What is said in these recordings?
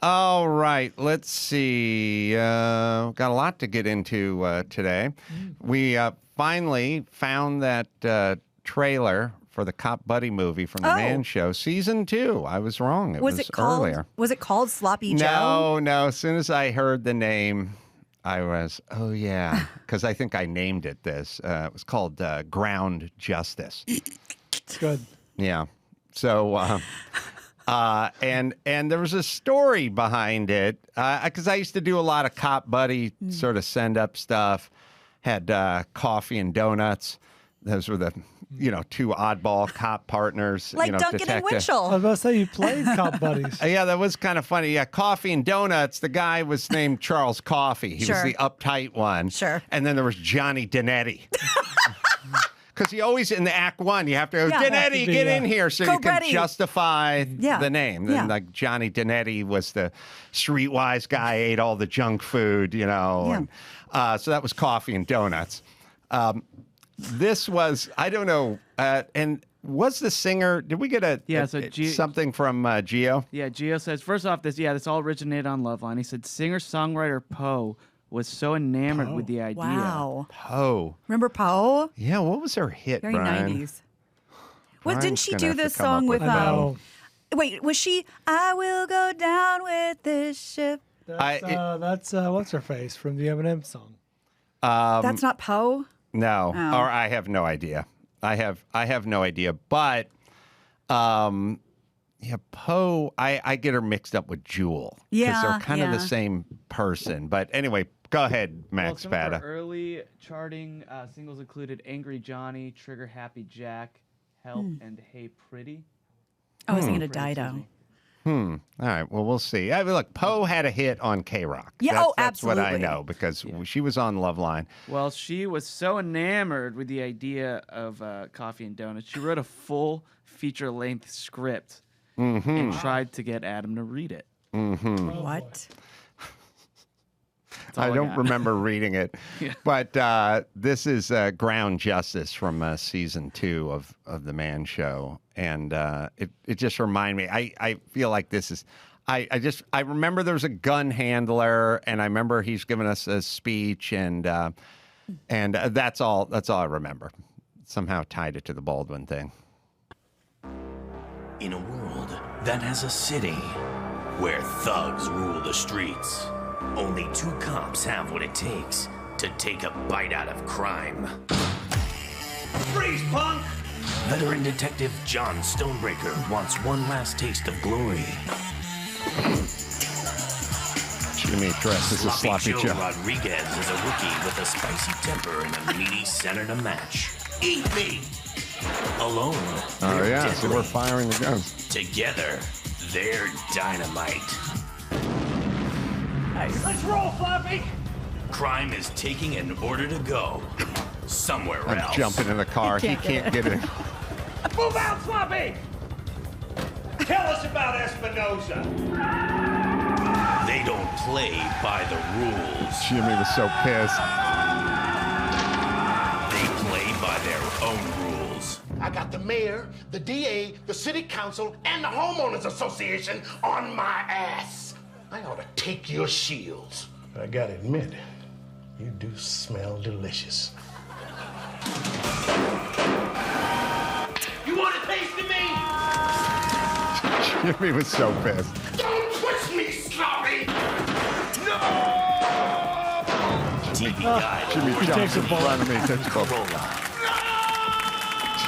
All right, let's see. Got a lot to get into today. We finally found that trailer for the Cop Buddy movie from the Man Show, season 2. I was wrong. It was earlier. Was it called Sloppy Joe? No. As soon as I heard the name, I was, oh yeah, because I think I named it this. It was called Ground Justice. It's good. Yeah. So. And there was a story behind it because I used to do a lot of Cop Buddy sort of send up stuff. Had coffee and donuts. Those were the two oddball cop partners. Like Duncan detective. and Winchell. I was about to say you played Cop Buddies. Yeah, that was kind of funny. Yeah, coffee and donuts. The guy was named Charles Coffee. He was the uptight one. Sure. And then there was Johnny Dinetti. Because he always, in the Act 1, you have to go, Dinetti, get in here, so you can justify the name. And like Johnny Dinetti was the streetwise guy, ate all the junk food, And, so that was coffee and donuts. This was, I don't know, and was the singer, did we get something from Gio? Yeah, Gio says, first off, this all originated on Loveline. He said, singer-songwriter Poe was so enamored with the idea. Wow. Poe. Remember Poe? Yeah, what was her hit, Very Brian? 90s. Well, didn't she do this song with, wait, was she, I will go down with this ship? That's what's her face from the Eminem song. That's not Poe? No, or I have no idea. I have no idea. But, Poe, I get her mixed up with Jewel. Because they're kind of the same person. But anyway, go ahead, Max Fada. Early charting singles included Angry Johnny, Trigger Happy Jack, Help, and Hey Pretty. I was thinking of Dido. All right. Well, we'll see. I mean, look, Poe had a hit on K-Rock. Yeah, that's absolutely. what I know because she was on Loveline. Well, she was so enamored with the idea of coffee and donuts, she wrote a full feature-length script and tried to get Adam to read it. What? I don't remember reading it, but this is Ground Justice from season 2 of the Man Show, and it just reminded me. I feel like this is. I remember there was a gun handler, and I remember he's giving us a speech, and that's all I remember. Somehow tied it to the Baldwin thing. In a world that has a city where thugs rule the streets, only 2 cops have what it takes to take a bite out of crime. Freeze, punk! Veteran detective John Stonebreaker wants one last taste of glory. Jimmy dressed as a sloppy Joe. Rodriguez is a rookie with a spicy temper and a meaty center to match. Eat me! Alone, Oh yeah, deadly. so we're firing the guns. Together, they're dynamite. Let's roll, Floppy! Crime is taking an order to go somewhere I'm else. jumping in the car. He can't get in. Move out, Floppy! Tell us about Espinosa. They don't play by the rules. Jimmy was so pissed. They play by their own rules. I got the mayor, the DA, the city council, and the homeowners association on my ass. I ought to take your shields. I gotta admit, you do smell delicious. You want a taste of me? Jimmy was so pissed. Don't push me, sloppy! No! TV Guide Jimmy jumps in front of me. Carolla.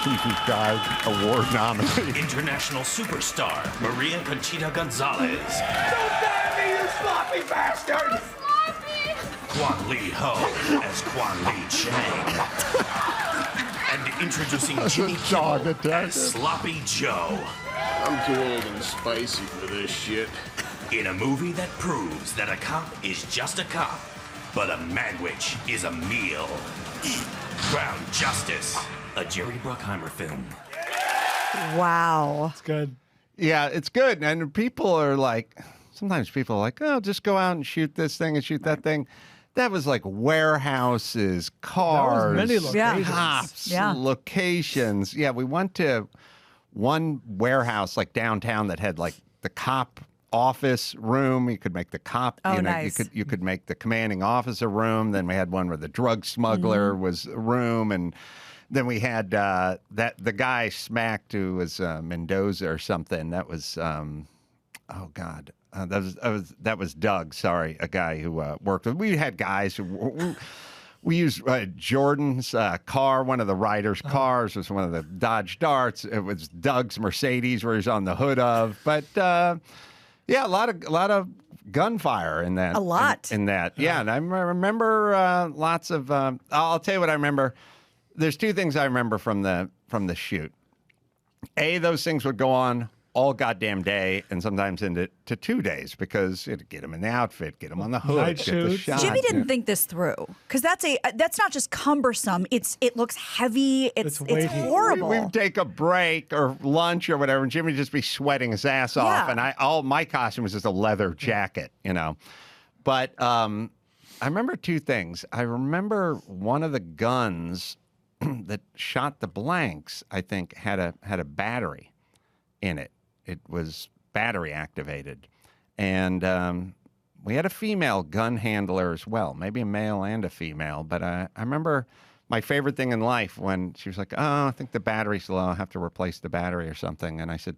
TV Guide Award nominee. International superstar Maria Conchita Gonzalez. Don't dare me, you sloppy bastard! Quan Lee Ho as Quan Lee Chang. And introducing Jimmy dog Kimmel as Sloppy Joe. I'm too old and spicy for this shit. In a movie that proves that a cop is just a cop, but a manwich is a meal. Ground Justice, a Jerry Bruckheimer film. Wow. It's good. Yeah, it's good. And people are like, sometimes people are like, oh, just go out and shoot this thing and shoot that thing. That was like warehouses, cars, many locations. cops, locations. Yeah, we went to one warehouse like downtown that had like the cop office room. You could make the cop. Oh, you know, nice. You could make the commanding officer room. Then we had one where the drug smuggler was a room, and then we had the guy smacked who was Mendoza or something. That was oh God. That was Doug. Sorry, a guy who worked with. We had guys who we used Jordan's car. One of the riders' cars was one of the Dodge Darts. It was Doug's Mercedes, where he's on the hood of. But yeah, a lot of gunfire in that. A lot in that. Yeah, and I remember lots of. I'll tell you what I remember. There's two things I remember from the shoot. A, those things would go on all goddamn day, and sometimes into 2 days, because it'd get him in the outfit, get him on the hood, get the shot. Jimmy didn't think this through, because that's not just cumbersome. It looks heavy. It's horrible. We would take a break or lunch or whatever, and Jimmy would just be sweating his ass off, and all my costume was just a leather jacket, you know. But I remember two things. I remember one of the guns that shot the blanks, I think, had a battery in it. It was battery activated. And we had a female gun handler as well, maybe a male and a female. But I remember my favorite thing in life when she was like, oh, I think the battery's low. I'll have to replace the battery or something. And I said,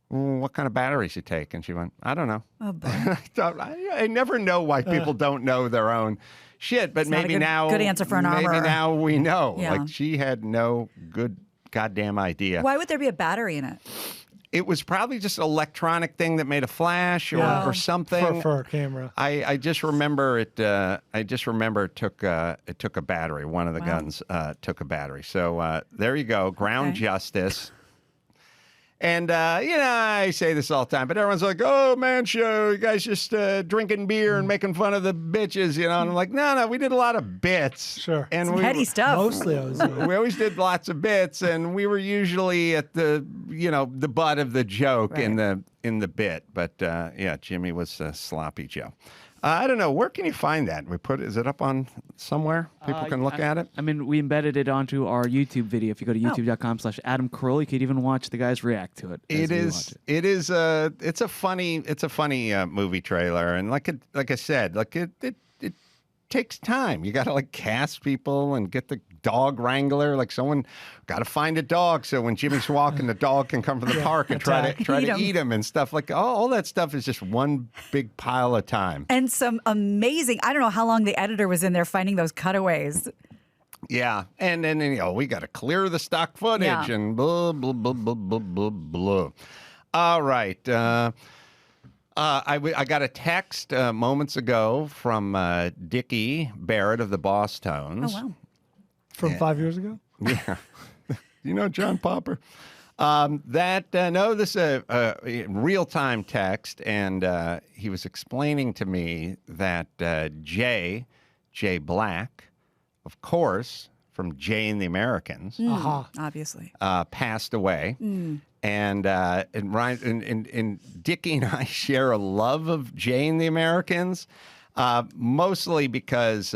well, what kind of batteries you take? And she went, I don't know. Oh, boy. I never know why people don't know their own shit. But It's maybe not a good answer for an armorer. Maybe now we know. Yeah. Like, she had no good goddamn idea. Why would there be a battery in it? It was probably just an electronic thing that made a flash or something. For a camera. I just remember it. I just remember it took a battery. One of the guns took a battery. So there you go. Ground justice. And, you know, I say this all the time, but everyone's like, oh, man show, you guys just drinking beer and making fun of the bitches, you know? And I'm like, no, we did a lot of bits. Sure. And Some heady stuff. Mostly I was we always did lots of bits, and we were usually at the butt of the joke in the bit. But, yeah, Jimmy was Sloppy Joe. I don't know. Where can you find that? Is it up on somewhere? People can look at it? I mean, we embedded it onto our YouTube video. If you go to youtube.com/Adam Carolla, you could even watch the guys react to it. It's a funny movie trailer. And like I said, it takes time. You got to cast people and get the dog wrangler. Someone got to find a dog, so when Jimmy's walking, the dog can come from the park and try to eat him and stuff. All that stuff is just one big pile of time. And some amazing. I don't know how long the editor was in there finding those cutaways. Yeah, and then we got to clear the stock footage and blah blah blah blah blah blah blah. All right. I got a text moments ago from Dickie Barrett of the Boss Tones. Oh, wow. From 5 years ago? Yeah. You know John Popper? This is a real-time text, and he was explaining to me that Jay Black, of course, from Jay and the Americans, Obviously, passed away. And Ryan and Dickie and I share a love of Jay and the Americans, mostly because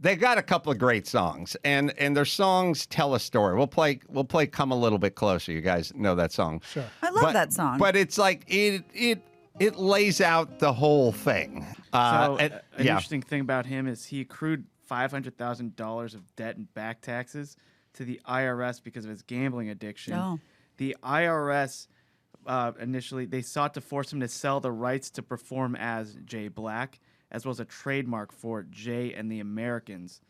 they got a couple of great songs, and their songs tell a story. We'll play "Come a Little Bit Closer." You guys know that song. Sure, I love that song. But it's it lays out the whole thing. An interesting thing about him is he accrued $500,000 of debt and back taxes to the IRS because of his gambling addiction. Oh. The IRS initially, they sought to force him to sell the rights to perform as Jay Black, as well as a trademark for Jay and the Americans.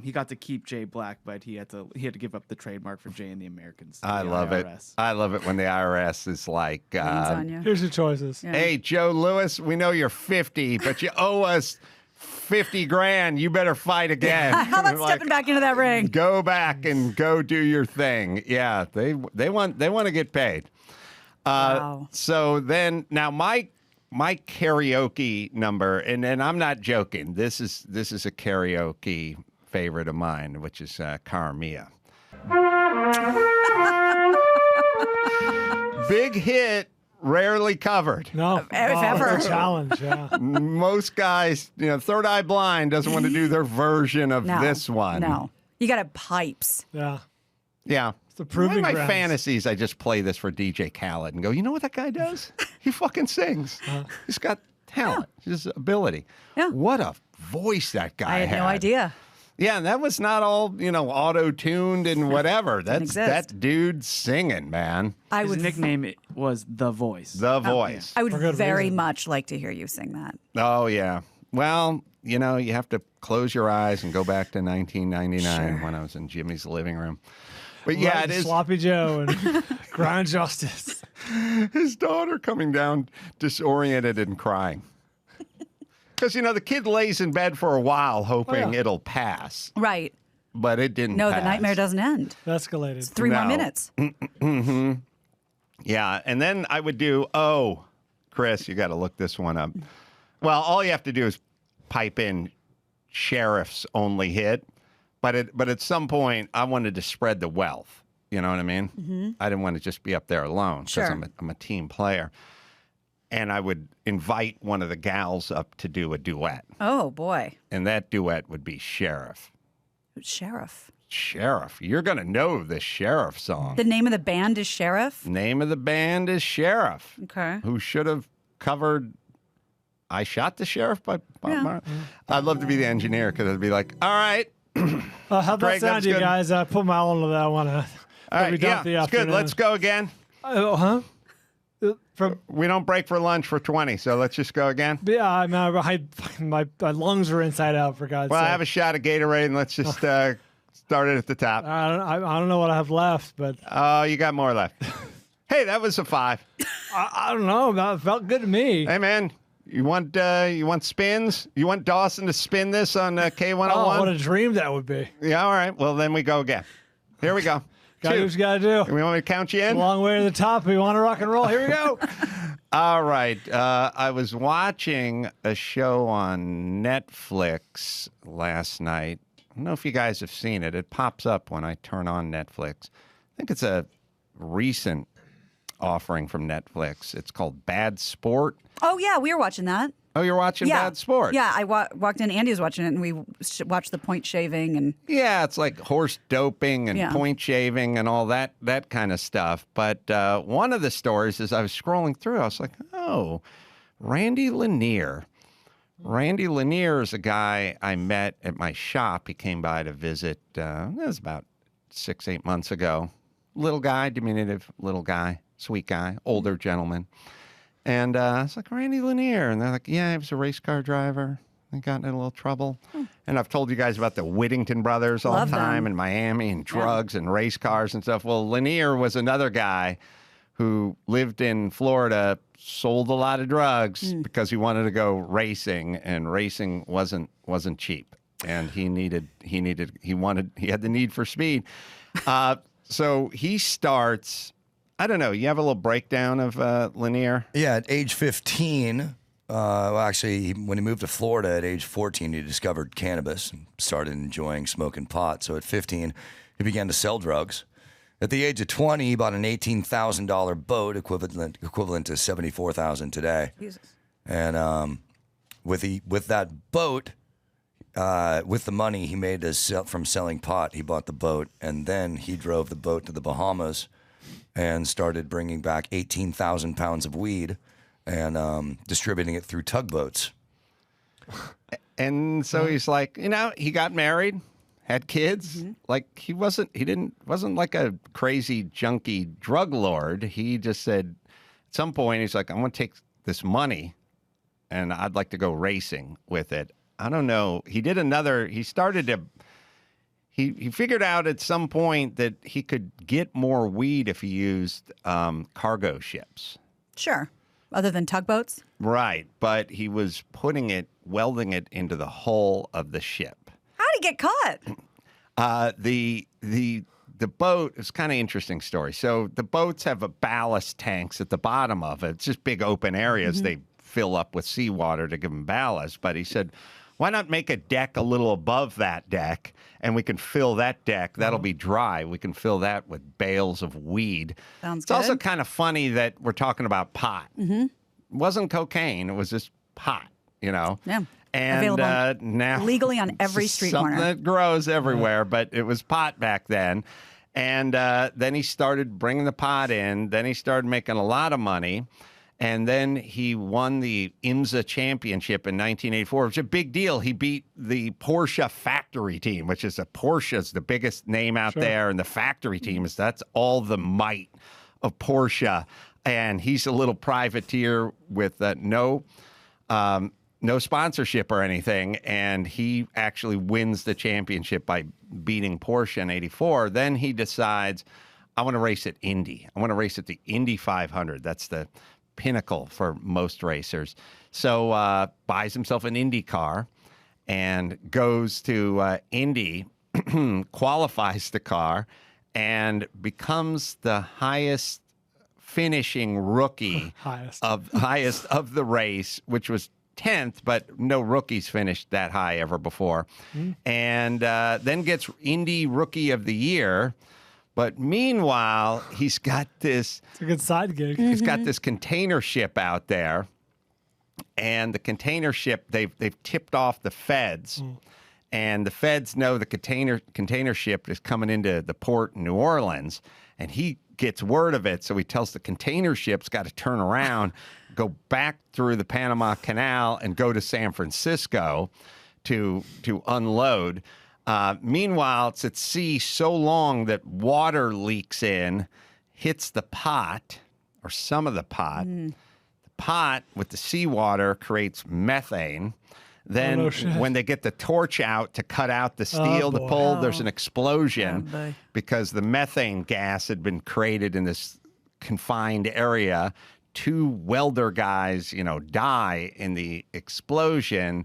He got to keep Jay Black, but he had to give up the trademark for Jay and the Americans. I love it. I love it when the IRS is like, here's your choices. Yeah. Hey, Joe Lewis, we know you're 50, but you owe us $50,000. You better fight again. How about stepping back into that ring? Go back and go do your thing. Yeah, they want to get paid. Wow. So then now my karaoke number, and I'm not joking. This is a karaoke favorite of mine, which is Caramia. Big hit. Rarely covered. No, if ever. It's a challenge. Yeah. Most guys, Third Eye Blind doesn't want to do their version of this one. No, you got to pipes. Yeah. Yeah. It's the proving One of my grounds. fantasies, I just play this for DJ Khaled and go, you know what that guy does? He fucking sings. He's got talent. His ability. Yeah. What a voice that guy I had no idea. Yeah, and that was not all, auto-tuned and whatever. That dude singing, man. His nickname was The Voice. The Voice. I would very much like to hear you sing that. Oh, yeah. Well, you have to close your eyes and go back to 1999 when I was in Jimmy's living room. But yeah, Right, it is. Sloppy Joe and Ground Justice. His daughter coming down disoriented and crying. Because, the kid lays in bed for a while hoping it'll pass. Right. But it didn't No, pass. the nightmare doesn't end. Escalated. It's 3 more minutes. Mm-hmm. Yeah, and then I would do, Chris, you got to look this one up. Well, all you have to do is pipe in sheriff's only hit. But at some point, I wanted to spread the wealth. You know what I mean? Mm-hmm. I didn't want to just be up there alone because I'm a team player. And I would invite one of the gals up to do a duet. Oh, boy. And that duet would be Sheriff. Sheriff. Sheriff. You're going to know the Sheriff song. The name of the band is Sheriff? Name of the band is Sheriff. Okay. Who should have covered I Shot the Sheriff by Bob Marley. I'd love to be the engineer because I'd be like, all right. How'd that Greg, sound, you good. guys? Put my all into that one. All right, it's good. Let's go again. We don't break for lunch for 20, so let's just go again. Yeah, my lungs are inside out, for God's sake. Well, I have a shot of Gatorade, and let's just start it at the top. I don't know what I have left, but... Oh, you got more left. Hey, that was a 5. I don't know. That felt good to me. Hey, man, you want spins? You want Dawson to spin this on K101? Oh, what a dream that would be. Yeah, all right. Well, then we go again. Here we go. Gotta do what you gotta do. We want me to count you in? It's a long way to the top. We want to rock and roll. Here we go. All right. I was watching a show on Netflix last night. I don't know if you guys have seen it. It pops up when I turn on Netflix. I think it's a recent offering from Netflix. It's called Bad Sport. Oh, yeah, we were watching that. Oh, you're watching Bad Sport? Yeah, I walked in. Andy was watching it, and we watched the point shaving. And yeah, it's like horse doping and point shaving and all that kind of stuff. But one of the stories, as I was scrolling through, I was like, oh, Randy Lanier. Randy Lanier is a guy I met at my shop. He came by to visit. It was about 6-8 months ago. Little guy, diminutive little guy, sweet guy, older gentleman. And I was like, Randy Lanier. And they're like, yeah, he was a race car driver. He got in a little trouble. And I've told you guys about the Whittington brothers all the time in Miami and drugs and race cars and stuff. Well, Lanier was another guy who lived in Florida, sold a lot of drugs because he wanted to go racing, and racing wasn't cheap. And he had the need for speed. So he starts... I don't know. You have a little breakdown of Lanier? Yeah, at age 15, actually, when he moved to Florida at age 14, he discovered cannabis and started enjoying smoking pot. So at 15, he began to sell drugs. At the age of 20, he bought an $18,000 boat, equivalent to $74,000 today. Jesus. And with that boat, with the money he made from selling pot, he bought the boat, and then he drove the boat to the Bahamas and started bringing back 18,000 pounds of weed and distributing it through tugboats. And so he's like, he got married, had kids. Like he wasn't like a crazy junkie drug lord. He just said at some point, he's like, I'm going to take this money and I'd like to go racing with it. I don't know. He figured out at some point that he could get more weed if he used cargo ships. Sure. Other than tugboats? Right. But he was welding it into the hull of the ship. How'd he get caught? The boat is kind of interesting story. So the boats have a ballast tanks at the bottom of it. It's just big open areas. They fill up with seawater to give them ballast. But he said, why not make a deck a little above that deck, and we can fill that deck. That'll be dry. We can fill that with bales of weed. Sounds good. It's also kind of funny that we're talking about pot. It wasn't cocaine. It was just pot, Yeah. And available now legally on every street corner. Something that grows everywhere, but it was pot back then. And then he started bringing the pot in. Then he started making a lot of money. And then he won the IMSA championship in 1984. It was a big deal. He beat the Porsche factory team, which is Porsche's the biggest name out there. And the factory team that's all the might of Porsche. And he's a little privateer with no sponsorship or anything. And he actually wins the championship by beating Porsche in 84. Then he decides, I want to race at Indy. I want to race at the Indy 500. That's the pinnacle for most racers. So buys himself an Indy car and goes to Indy, qualifies the car, and becomes the highest finishing rookie of the race, which was 10th, but no rookies finished that high ever before. And then gets Indy Rookie of the Year. But meanwhile, he's got this... It's a good side gig. He's got this container ship out there. And the container ship, they've tipped off the feds. And the feds know the container ship is coming into the port in New Orleans. And he gets word of it. So he tells the container ship's got to turn around, go back through the Panama Canal, and go to San Francisco to unload. Meanwhile, it's at sea so long that water leaks in, hits the pot, or some of the pot. The pot with the seawater creates methane. Then when they get the torch out to cut out the steel to pull, there's an explosion because the methane gas had been created in this confined area. 2 welder guys, die in the explosion.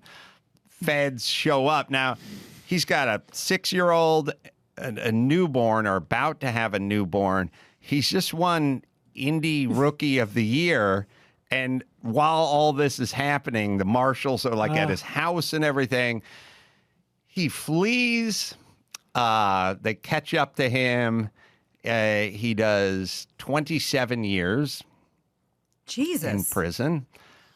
Feds show up. Now, he's got a 6-year-old, a newborn, or about to have a newborn. He's just won Indy Rookie of the Year. And while all this is happening, the marshals are like at his house and everything. He flees. They catch up to him. He does 27 years in prison.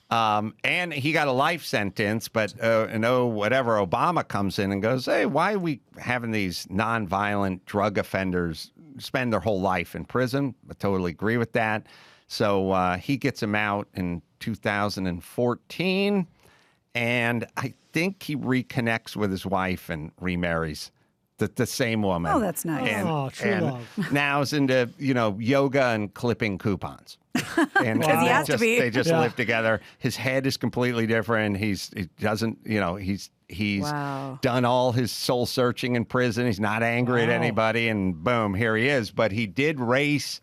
And he got a life sentence, but whatever, Obama comes in and goes, hey, why are we having these nonviolent drug offenders spend their whole life in prison? I totally agree with that. So he gets him out in 2014, and I think he reconnects with his wife and remarries the same woman. Oh, that's nice. True love. Now is into, yoga and clipping coupons. And he has to be. They just live together. His head is completely different. He's done all his soul searching in prison. He's not angry at anybody, and boom, here he is. But he did race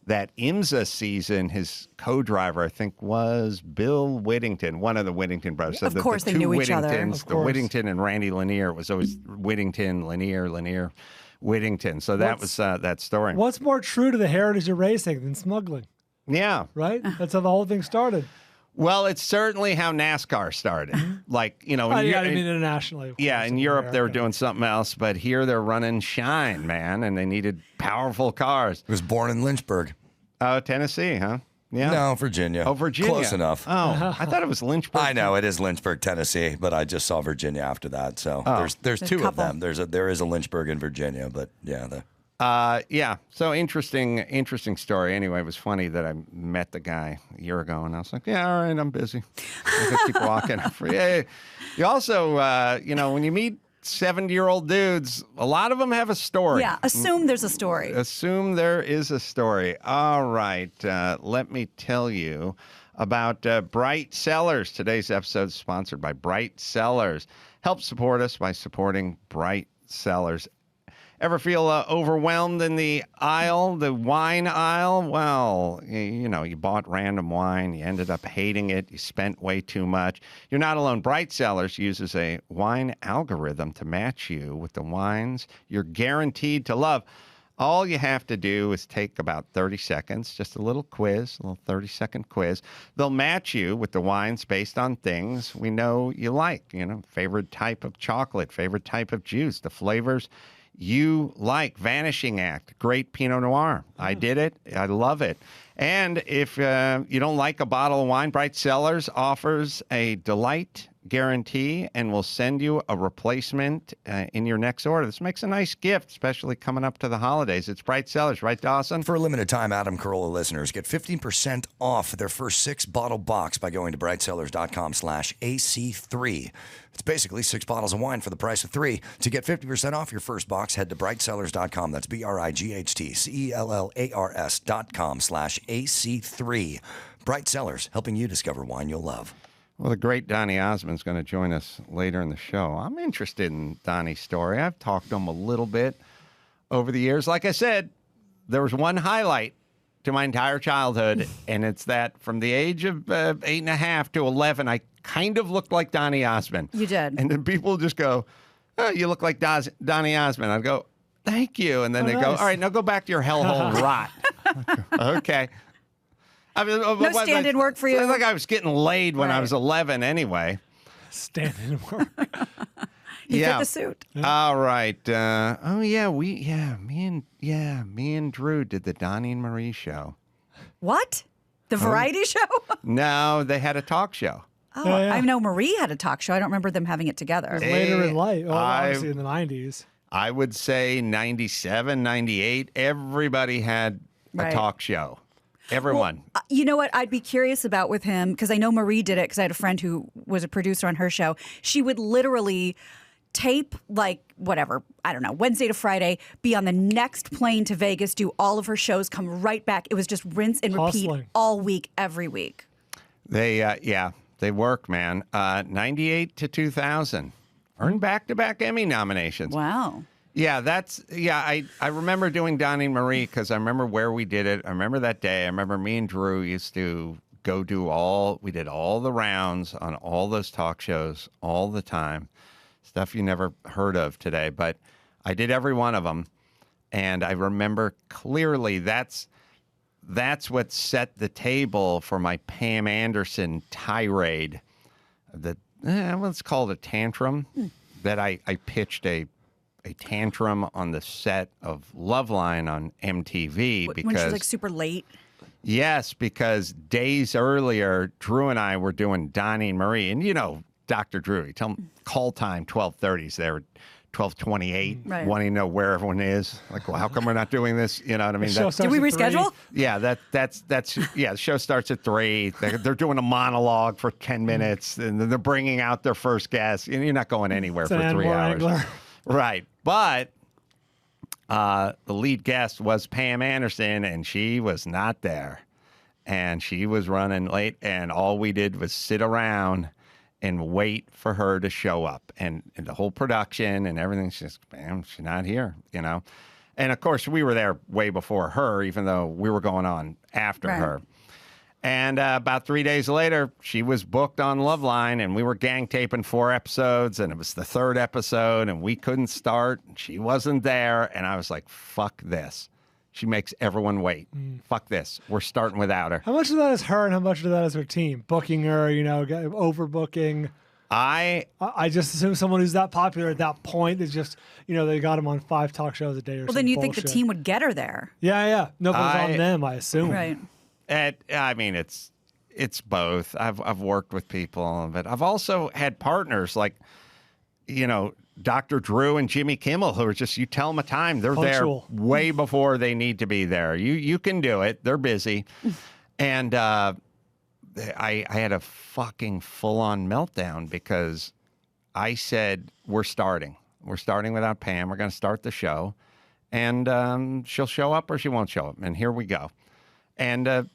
that IMSA season. His co-driver, I think, was Bill Whittington, one of the Whittington brothers. So of course, they knew each other. The Whittington and Randy Lanier. It was always Whittington, Lanier, Whittington. So that was that story. What's more true to the heritage of racing than smuggling? Yeah. Right? That's how the whole thing started. Well, it's certainly how NASCAR started. Like, internationally. Yeah, in Europe they were doing something else, but here they're running shine, man, and they needed powerful cars. He was born in Lynchburg. Oh, Tennessee, huh? Yeah. No, Virginia. Oh, Virginia. Close enough. Oh, I thought it was Lynchburg. I know it is Lynchburg, Tennessee, but I just saw Virginia after that. So there's 2 of them. There is a Lynchburg in Virginia, but yeah. So interesting story. Anyway, it was funny that I met the guy a year ago, and I was like, yeah, all right, I'm busy. I could keep walking. Yeah. You also, when you meet 70-year-old dudes, a lot of them have a story. Yeah, assume there's a story. Assume there is a story. All right, let me tell you about Bright Cellars. Today's episode is sponsored by Bright Cellars. Help support us by supporting Bright Cellars. Ever feel overwhelmed in the aisle, the wine aisle? Well, you bought random wine, you ended up hating it, you spent way too much. You're not alone. Bright Cellars uses a wine algorithm to match you with the wines you're guaranteed to love. All you have to do is take about 30 seconds, just a little quiz, a little 30-second quiz. They'll match you with the wines based on things we know you like, favorite type of chocolate, favorite type of juice, the flavors you like. Vanishing Act, great Pinot Noir. I did it. I love it. And if you don't like a bottle of wine, Bright Cellars offers a Delight guarantee, and we'll send you a replacement in your next order. This makes a nice gift, especially coming up to the holidays. It's Bright Cellars, right, Dawson? For a limited time, Adam Carolla listeners get 15% off their first 6-bottle box by going to brightsellars.com/AC3. It's basically 6 bottles of wine for the price of 3. To get 50% off your first box, head to brightsellars.com. That's brightcellars.com/AC3. Bright Cellars, helping you discover wine you'll love. Well, the great Donnie Osmond's going to join us later in the show. I'm interested in Donnie's story. I've talked to him a little bit over the years. Like I said, there was one highlight to my entire childhood, and it's that from the age of 8.5 to 11, I kind of looked like Donnie Osmond. You did. And then people would just go, oh, you look like Donnie Osmond. I'd go, thank you. And then they go, all right, now go back to your hellhole and rot. Okay. I mean, no stand-in work for you. It's like I was getting laid when I was 11 anyway. Stand-in work. You fit the suit. All right. Me and Drew did the Donnie and Marie show. What? The variety show? No, they had a talk show. Oh, yeah. I know Marie had a talk show. I don't remember them having it together. Later in life. Well, obviously in the 90s. I would say 97, 98. Everybody had a talk show. Everyone. Well, you know what I'd be curious about with him, because I know Marie did it because I had a friend who was a producer on her show. She would literally tape Wednesday to Friday, be on the next plane to Vegas, do all of her shows, come right back. It was just rinse and repeat all week, every week. They work, man. 98 to 2000. Earned back-to-back Emmy nominations. Wow. Yeah, I remember doing Donnie and Marie because I remember where we did it. I remember that day. I remember me and Drew used to go we did all the rounds on all those talk shows all the time. Stuff you never heard of today, but I did every one of them. And I remember clearly that's what set the table for my Pam Anderson tirade. Let's call it a tantrum that I pitched a tantrum on the set of Loveline on MTV because when she's like super late. Yes, because days earlier, Drew and I were doing Donnie and Marie, and Dr. Drew, you tell him call time 12:30s. They were 12:28, wanting to know where everyone is. Like, well, how come we're not doing this? You know what I mean? Did we reschedule? Yeah, that's the show starts at 3. They're doing a monologue for 10 minutes, and they're bringing out their first guest. And you're not going anywhere for 3 hours. Right. But the lead guest was Pam Anderson, and she was not there. And she was running late, and all we did was sit around and wait for her to show up. And the whole production and everything's just, man, she's not here, And, of course, we were there way before her, even though we were going on after her. And about 3 days later, she was booked on Loveline, and we were gang taping 4 episodes, and it was the 3rd episode, and we couldn't start. She wasn't there, and I was like, fuck this. She makes everyone wait. Fuck this. We're starting without her. How much of that is her, and how much of that is her team? Booking her, overbooking. I just assume someone who's that popular at that point is just, they got him on 5 talk shows a day or something. Well, then you'd think the team would get her there. Yeah. No, but it's on them, I assume. Right. It's both. I've worked with people, but I've also had partners like, Dr. Drew and Jimmy Kimmel, who are just, you tell them a time, they're punctual. There way before they need to be there. You can do it. They're busy. And I had a fucking full-on meltdown because I said, we're starting. We're starting without Pam. We're going to start the show. And she'll show up or she won't show up. And here we go. And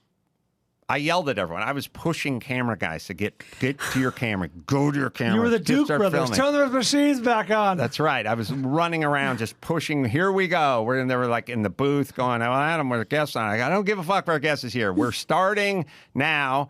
I yelled at everyone. I was pushing camera guys to get to your camera. Go to your camera. You were the Duke brothers. Turn those machines back on. That's right. I was running around just pushing. Here we go. They were like in the booth going, oh, Adam, we're guests on. I don't give a fuck if our guest is here. We're starting now.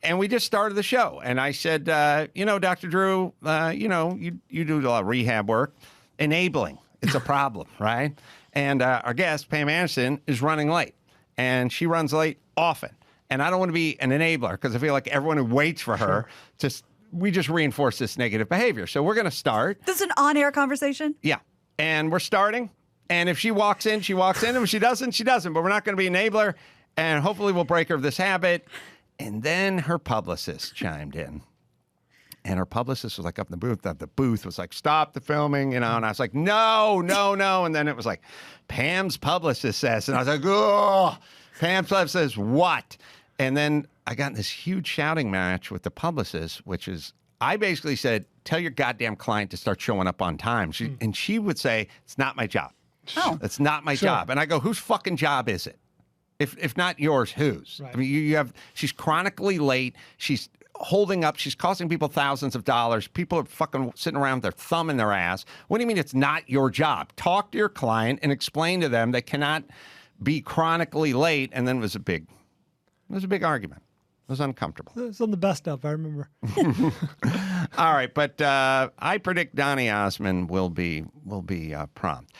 And we just started the show. And I said, Dr. Drew, you do a lot of rehab work. Enabling. It's a problem, right? And our guest, Pam Anderson, is running late. And she runs late often. And I don't want to be an enabler because I feel like everyone who waits for her, we just reinforce this negative behavior. So we're going to start. This is an on-air conversation? Yeah. And we're starting. And if she walks in, she walks in. And if she doesn't, she doesn't. But we're not going to be an enabler. And hopefully we'll break her of this habit. And then her publicist chimed in. And her publicist was like up in the booth. The booth was like, stop the filming, And I was like, no. And then it was like, Pam's publicist says. And I was like, oh, Pam's publicist says what? And then I got in this huge shouting match with the publicist, which is, I basically said, tell your goddamn client to start showing up on time. And she would say, it's not my job. Oh. It's not my job. And I go, whose fucking job is it? If not yours, whose? Right. I mean, you have, she's chronically late. She's holding up. She's costing people thousands of dollars. People are fucking sitting around with their thumb in their ass. What do you mean it's not your job? Talk to your client and explain to them they cannot be chronically late. And then it was a big argument. It was uncomfortable. It was on the best of, I remember. All right, but I predict Donny Osmond will be prompt.